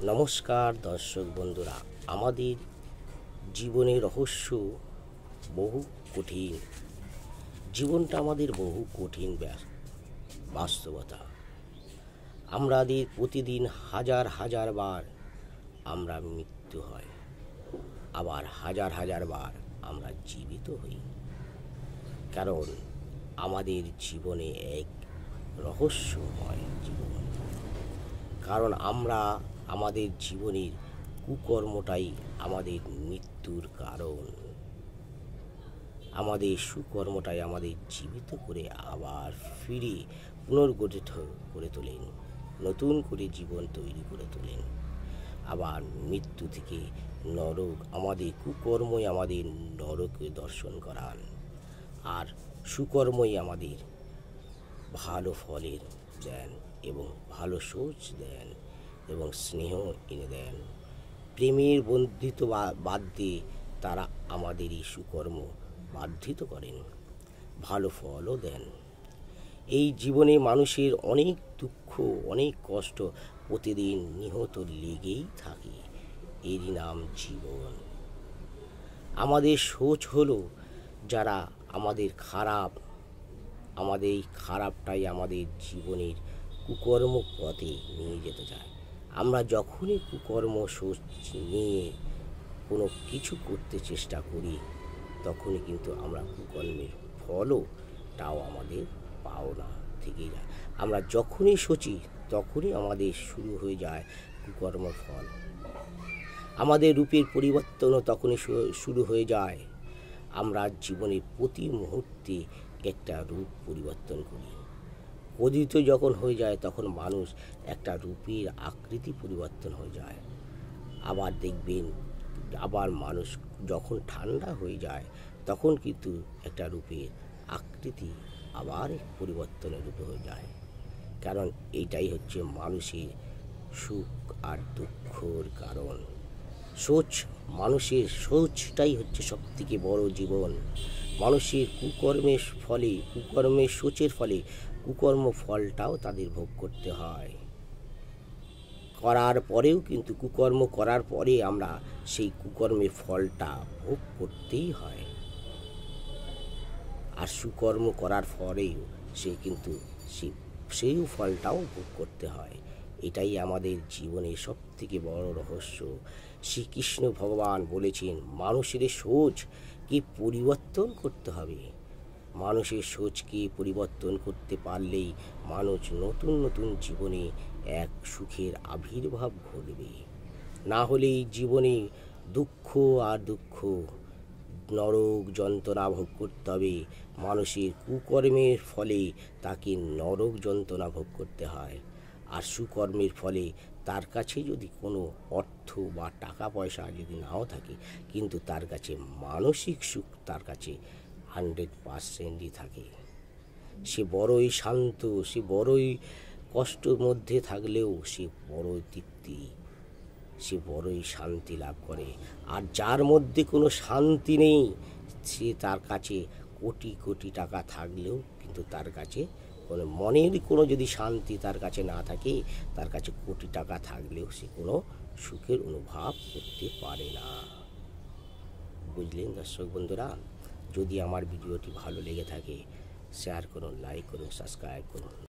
নমস্কার দর্শক বন্ধুরা, আমাদের জীবনের রহস্য বহু কঠিন। জীবনটা আমাদের বহু কঠিন বাস্তবতা। আমাদের প্রতিদিন হাজার হাজার বার আমরা মৃত্যু হয়, আবার হাজার হাজার বার আমরা জীবিত হই। কারণ আমাদের জীবনে এক রহস্যময় জীবন। কারণ আমাদের জীবনের কুকর্মটাই আমাদের মৃত্যুর কারণ। আমাদের সুকর্মটাই আমাদের জীবিত করে আবার ফিরে পুনর্গঠিত করে তোলেন, নতুন করে জীবন তৈরি করে তোলেন। আবার মৃত্যু থেকে নরক, আমাদের কুকর্মই আমাদের নরকে দর্শন করান, আর সুকর্মই আমাদের ভালো ফলের দেন এবং ভালো সোচ দেন এবং স্নেহ এনে দেন। প্রেমের বন্ধিত বাদ দিয়ে তারা আমাদের এই সুকর্ম বাধিত করেন, ভালো ফলও দেন। এই জীবনে মানুষের অনেক দুঃখ, অনেক কষ্ট প্রতিদিন নিহত লেগেই থাকে। এরই নাম জীবন। আমাদের সোচ হলো যারা আমাদের খারাপ, আমাদের এই খারাপটাই আমাদের জীবনের কুকর্ম পথে নিয়ে যেতে চায়। আমরা যখনই কুকর্ম সোচ নিয়ে কোনো কিছু করতে চেষ্টা করি, তখনই কিন্তু আমরা কুকর্মের ফলটাও আমাদের পাওনা থেকেই যায়। আমরা যখনই সোচি তখনই আমাদের শুরু হয়ে যায় কুকর্ম ফল। আমাদের রূপের পরিবর্তনও তখনই শুরু হয়ে যায়। আমরা জীবনের প্রতি মুহূর্তে একটা রূপ পরিবর্তন করি। ক্রোধিত যখন হয়ে যায় তখন মানুষ একটা রূপের আকৃতি পরিবর্তন হয়ে যায়। আবার দেখবেন, আবার মানুষ যখন ঠান্ডা হয়ে যায় তখন কিন্তু একটা রূপের আকৃতি আবার পরিবর্তনের রূপে হয়ে যায়। কারণ এইটাই হচ্ছে মানুষের সুখ আর দুঃখর কারণ। মানুষের সোচটাই হচ্ছে সবথেকে বড় জীবন। মানুষের কুকর্মের সোচের ফলে কুকর্ম ফলটাও তাদের ভোগ করতে হয়। করার পরেও কিন্তু কুকর্ম করার পরে আমরা সেই কুকর্মের ফলটা ভোগ করতেই হয়। আর সুকর্ম করার পরেও সেই ফলটাও ভোগ করতে হয়। এটাই আমাদের জীবনের সবথেকে বড় রহস্য। শ্রীকৃষ্ণ ভগবান বলেছেন, মানুষের সোচকে পরিবর্তন করতে হবে। মানুষের সোচকে পরিবর্তন করতে পারলেই মানুষ নতুন নতুন জীবনে এক সুখের আবির্ভাব ঘটবে। না হলেই জীবনে দুঃখ আর দুঃখ, নরক যন্ত্রণা ভোগ করতে হবে। মানুষের কুকর্মের ফলে তাকে নরক যন্ত্রণা ভোগ করতে হয়। আর সুকর্মের ফলে তার কাছে যদি কোনো অর্থ বা টাকা পয়সা যদি নাও থাকে, কিন্তু তার কাছে মানসিক সুখ তার কাছে 100%ই থাকে। সে বড়ই শান্ত, সে বড়ই কষ্টের মধ্যে থাকলেও সে বড়ই তৃপ্তি, সে বড়ই শান্তি লাভ করে। আর যার মধ্যে কোনো শান্তি নেই, সে তার কাছে কোটি কোটি টাকা থাকলেও কিন্তু তার কাছে কোনো মনের কোনো যদি শান্তি তার কাছে না থাকে, তার কাছে কোটি টাকা থাকলেও সে কোনো সুখের অনুভব করতে পারে না। বুঝলেন দর্শক বন্ধুরা? যদি আমার ভিডিওটি ভালো লেগে থাকে, শেয়ার করুন, লাইক করুন, সাবস্ক্রাইব করুন।